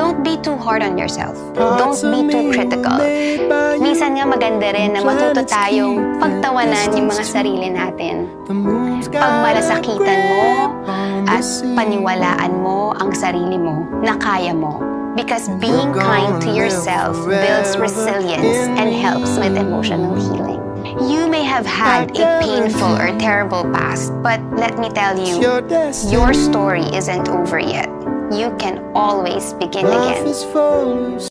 don't be too hard on yourself. Don't be too critical. Minsan nga maganda rin na matuto tayong pagtawanan yung mga sarili natin. Pagmalasakitan mo at paniwalaan mo ang sarili mo na kaya mo. Because being kind to yourself builds resilience and helps with emotional healing. You may have had a painful or terrible past, but let me tell you, your story isn't over yet. You can always begin again.